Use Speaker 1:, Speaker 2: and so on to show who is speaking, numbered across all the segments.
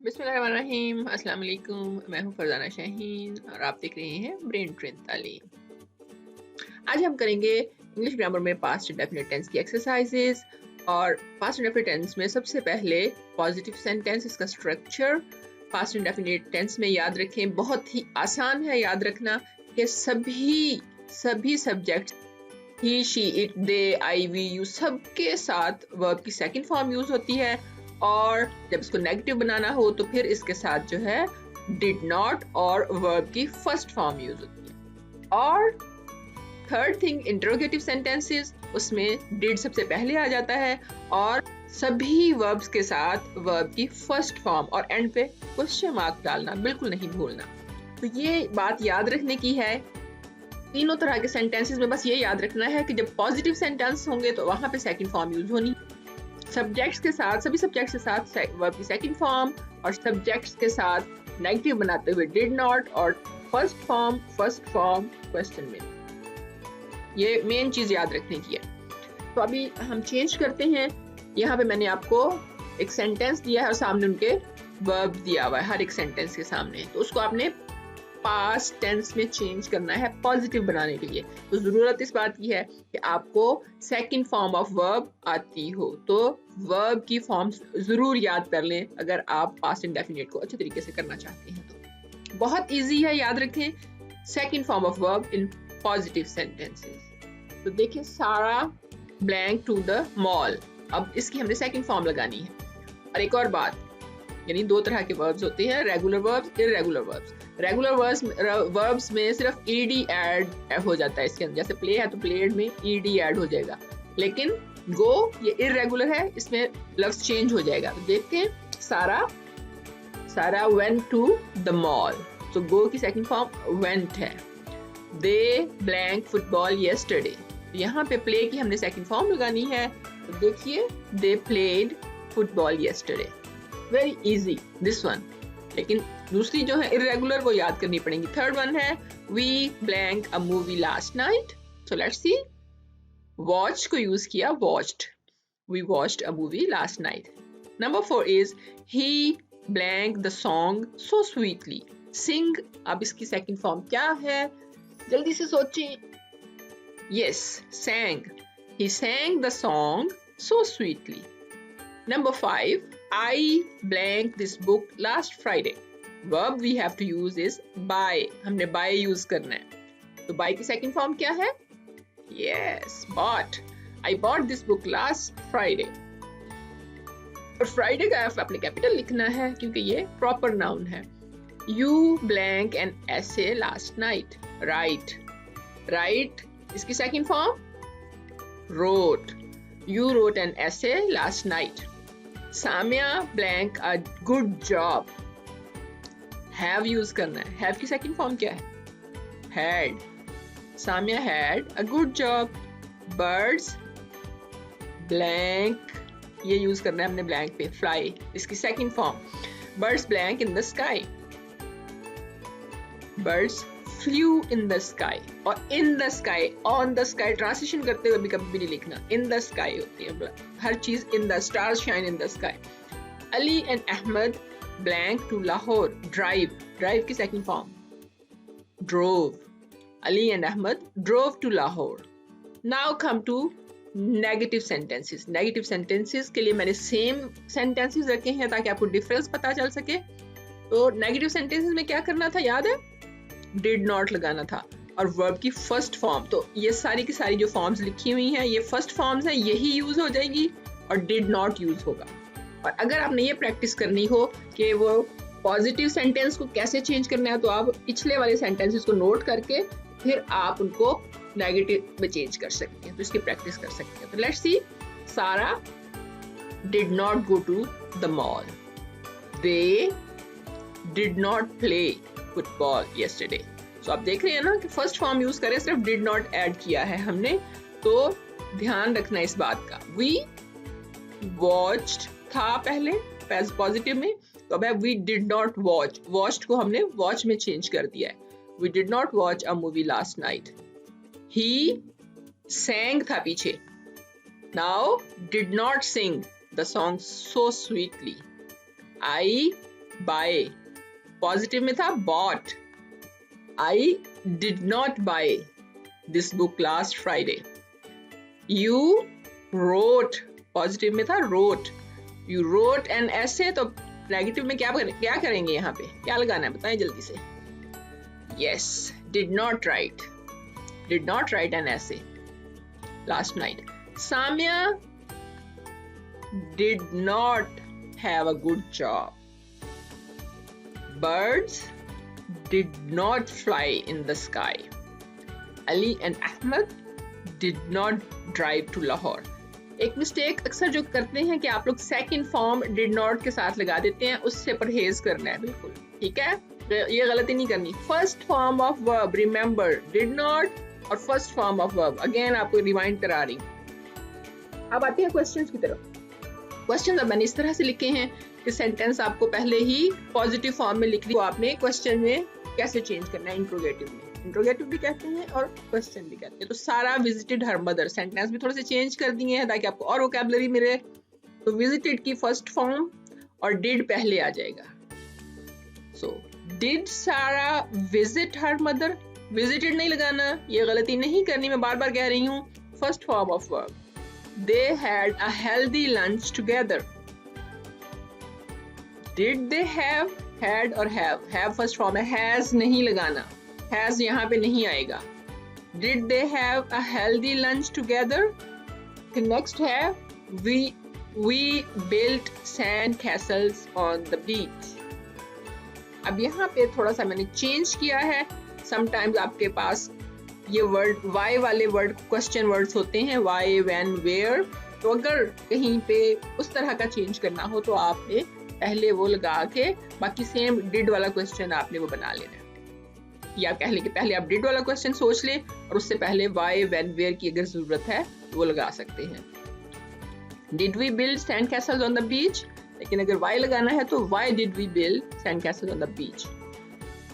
Speaker 1: बिस्मिल्लाहिर्रहमानिर्रहीम। अस्सलाम वालेकुम। मैं हूं फरजाना शाहीन और आप देख रहे हैं ब्रेन ट्रेन तालीम। आज हम करेंगे इंग्लिश ग्रामर में पास्ट इंडेफिनिट टेंस की एक्सरसाइजेज। और पास्ट इंडेफिनिट टेंस में सबसे पहले पॉजिटिव सेंटेंस, इसका स्ट्रक्चर। पास्ट इंडेफिनिट टेंस में याद रखें, बहुत ही आसान है याद रखना कि सभी subject he, she, it, they, I, we, you सबके साथ वर्ब की सेकंड फॉर्म यूज होती है। और जब इसको नेगेटिव बनाना हो तो फिर इसके साथ जो है डिड नॉट और वर्ब की फर्स्ट फॉर्म यूज होती है। और थर्ड थिंग, इंटरोगेटिव सेंटेंसेस, उसमें डिड सबसे पहले आ जाता है और सभी वर्ब्स के साथ वर्ब की फर्स्ट फॉर्म और एंड पे क्वेश्चन मार्क डालना बिल्कुल नहीं भूलना। तो ये बात याद रखने की है। तीनों तरह के सेंटेंसेस में बस ये याद रखना है कि जब पॉजिटिव सेंटेंस होंगे तो वहां पे सेकंड फॉर्म यूज होनी, सब्जेक्ट्स के साथ, सभी सब्जेक्ट्स के साथ वर्ब की सेकंड फॉर्म, और सब्जेक्ट्स के साथ नेगेटिव बनाते हुए डिड नॉट और फर्स्ट फॉर्म क्वेश्चन में। ये मेन चीज याद रखने की है। तो अभी हम चेंज करते हैं। यहाँ पे मैंने आपको एक सेंटेंस दिया है और सामने उनके वर्ब दिया हुआ है हर एक सेंटेंस के सामने, तो उसको आपने पास्ट टेंस में चेंज करना है पॉजिटिव बनाने के लिए। तो जरूरत इस बात की है कि आपको सेकंड फॉर्म ऑफ वर्ब आती हो, तो वर्ब की फॉर्म्स जरूर याद कर लें अगर आप पास्ट इंडेफिनिट को अच्छे तरीके से करना चाहते हैं। तो बहुत इजी है, याद रखें second form of verb in positive sentences. तो देखिए, सारा ब्लैंक टू द मॉल, अब इसकी हमने सेकंड फॉर्म लगानी है। और एक और बात, यानी दो तरह के वर्ब्स होते हैं, regular verbs, irregular verbs. Regular verbs में सिर्फ ईडी ऐड हो जाता है इसके अंदर, जैसे प्ले है तो प्लेड में ईडी ऐड हो जाएगा, लेकिन गो ये इररेगुलर है, इसमें लफ्ज चेंज हो जाएगा। तो देखते हैं, सारा वेंट टू द मॉल, तो गो की सेकंड फॉर्म वेंट है। दे ब्लैंक फुटबॉल यस्टरडे, यहाँ पे प्ले की हमने सेकंड फॉर्म लगानी है। तो देखिए, they played football yesterday, very easy this one. लेकिन दूसरी जो है इरेगुलर, वो याद करनी पड़ेगी। थर्ड वन है we blank a movie last night, so let's see, watch को यूज किया, watched, we watched a movie last night. Number 4 is he blank the song so sweetly, sing, अब इसकी सेकंड फॉर्म क्या है, जल्दी से सोचें। Yes, sang, he sang the song so sweetly. Number 5, I blank this book last Friday. Verb we have to use is buy, हमने buy use करना है। तो buy की सेकंड फॉर्म क्या है? Yes, bought. I bought this book last Friday. और Friday का F अपने कैपिटल लिखना है क्योंकि ये प्रॉपर नाउन है। You blank an essay last night. Write, इसकी second form wrote. You wrote an essay last night. Samya blank a good job. Have use करना है, have की सेकंड फॉर्म क्या है? Had. Samya had a good job. Birds blank, ये use करना है हमने blank पे, fly, इसकी second form birds blank in the sky. Birds flew in the sky. और in the sky, on the sky translation करते हुए भी कभी भी नहीं लिखना, in the sky होती है हर चीज, in the stars shine in the sky. Ali and Ahmed blank to Lahore. Drive की second form drove. Ali and Ahmed drove to Lahore. Now come to negative sentences. Negative sentences के लिए मैंने same sentences रखे हैं ताकि आपको difference पता चल सके। तो नेगेटिव सेंटेंसेस में क्या करना था, याद है? डिड नॉट लगाना था और वर्ब की फर्स्ट फॉर्म, तो ये सारी की सारी जो फॉर्म्स लिखी हुई हैं ये फर्स्ट फॉर्म्स हैं, यही यूज हो जाएगी और डिड नॉट यूज होगा। और अगर आपने ये प्रैक्टिस करनी हो कि वो पॉजिटिव सेंटेंस को कैसे चेंज करना है, तो आप पिछले वाले सेंटेंसेस को नोट करके फिर आप उनको नेगेटिव में चेंज कर सकते हैं, तो इसकी प्रैक्टिस कर सकते हैं। तो let's see, Sara did not go to the mall, they did not play football yesterday. So आप देख रहे हैं ना कि फर्स्ट फॉर्म यूज करें, सिर्फ डिड नॉट ऐड किया है हमने, तो ध्यान रखना इस बात का। We watched था पहले पॉजिटिव में, तो अब है we did not watch. Watched को हमने watch में चेंज कर दिया है। We did not watch a movie last night. He sang था पीछे, now did not sing the song so sweetly. I buy, positive में था bought, I did not buy this book last Friday. You wrote, positive में था wrote, you wrote an essay, तो negative में क्या करेंगे यहाँ पे, क्या लगाना है बताएं जल्दी से। Yes, did not write an essay last night. Samia did not have a good job. Birds did not fly in the sky. Ali and Ahmed did not drive to Lahore. एक मिस्टेक अक्सर जो करते हैं कि आप लोग सेकंड फॉर्म डिड नॉट के साथ लगा देते हैं, उससे परहेज करना है बिल्कुल, ठीक है, ये गलती नहीं करनी। First form of verb, remember, did not और first form of verb, again आपको रिमाइंड करा रही। अब आते हैं क्वेश्चंस की तरफ। क्वेश्चन अब मैंने इस तरह से लिखे हैं कि सेंटेंस आपको पहले ही पॉजिटिव फॉर्म में लिख दी, तो आपने क्वेश्चन में कैसे चेंज करना है, इंट्रोगेटिव में, इंट्रोगेटिव भी कहते हैं और क्वेश्चन भी कहते हैं। तो सारा विजिटेड हर मदर, सेंटेंस भी थोड़े से चेंज कर दिए हैं ताकि आपको और वोकैबुलरी मिले। तो विजिटेड की फर्स्ट फॉर्म और डिड पहले आ जाएगा। सो डिड सारा विजिट हर मदर, विजिटेड नहीं लगाना, ये गलती नहीं करनी, मैं बार बार कह रही हूँ। First form of verb, they had a healthy lunch together. Did they have, had और have first form है, has नहीं लगाना, has यहाँ पे नहीं आएगा। Did they have a healthy lunch together? The next है we built sand castles on the beach. अब यहाँ पे थोड़ा सा मैंने चेंज किया है। समटाइम्स आपके पास ये वर्ड वाई वाले वर्ड क्वेश्चन वर्ड्स होते हैं, वाई, व्हेन, वेयर, तो अगर कहीं पे उस तरह का चेंज करना हो तो आपने पहले वो लगा के बाकी सेम डिड वाला क्वेश्चन आपने वो बना लेना है, या कह लें कि पहले आप डिड वाला क्वेश्चन सोच लें और उससे पहले वाई, व्हेन, वेयर की अगर जरूरत है वो लगा सकते हैं। Did we build sand castles on the beach, लेकिन अगर वाई लगाना है तो why did we build sand castles on the beach,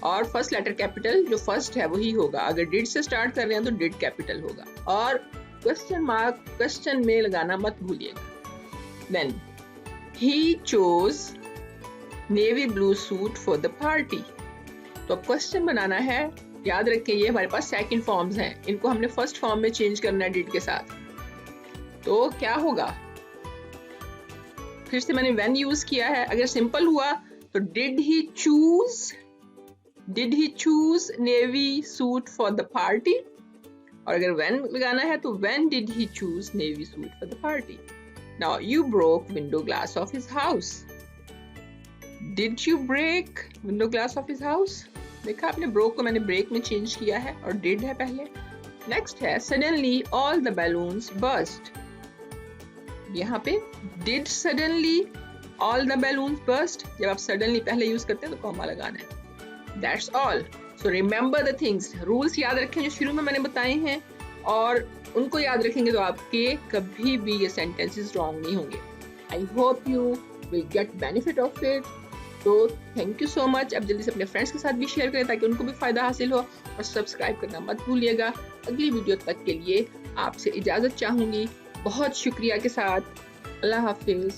Speaker 1: और फर्स्ट लेटर कैपिटल जो फर्स्ट है वही होगा। अगर डिड से स्टार्ट कर रहे हैं तो डिड कैपिटल होगा, और क्वेश्चन मार्क क्वेश्चन में लगाना मत भूलिएगा। Then he chose navy blue suit for the party, तो क्वेश्चन बनाना है, याद रखें ये हमारे पास सेकंड फॉर्म्स हैं, इनको हमने फर्स्ट फॉर्म में चेंज करना है डिड के साथ। तो क्या होगा, फिर से मैंने व्हेन यूज किया है। अगर सिंपल हुआ तो did he choose navy suit for the party, और अगर व्हेन लगाना है तो when did he choose navy suit for the party. Now you broke window glass of his house, did you break window glass of his house, देखा आपने, broke को मैंने break में चेंज किया है और डिड है पहले। नेक्स्ट है suddenly all the balloons burst, यहाँ पे did suddenly all the balloons burst, जब आप सडनली पहले यूज करते हैं तो कॉमा लगाना है। That's all. So remember the things. Rules याद रखें जो शुरू में मैंने बताए हैं, और उनको याद रखेंगे तो आपके कभी भी ये सेंटेंसेस रॉन्ग नहीं होंगे। I hope you will get benefit of it. तो थैंक यू सो मच। अब जल्दी से अपने फ्रेंड्स के साथ भी शेयर करें ताकि उनको भी फायदा हासिल हो, और सब्सक्राइब करना मत भूलिएगा। अगली वीडियो तक के लिए आपसे इजाजत चाहूंगी, बहुत शुक्रिया के साथ। अल्लाह हाफिज।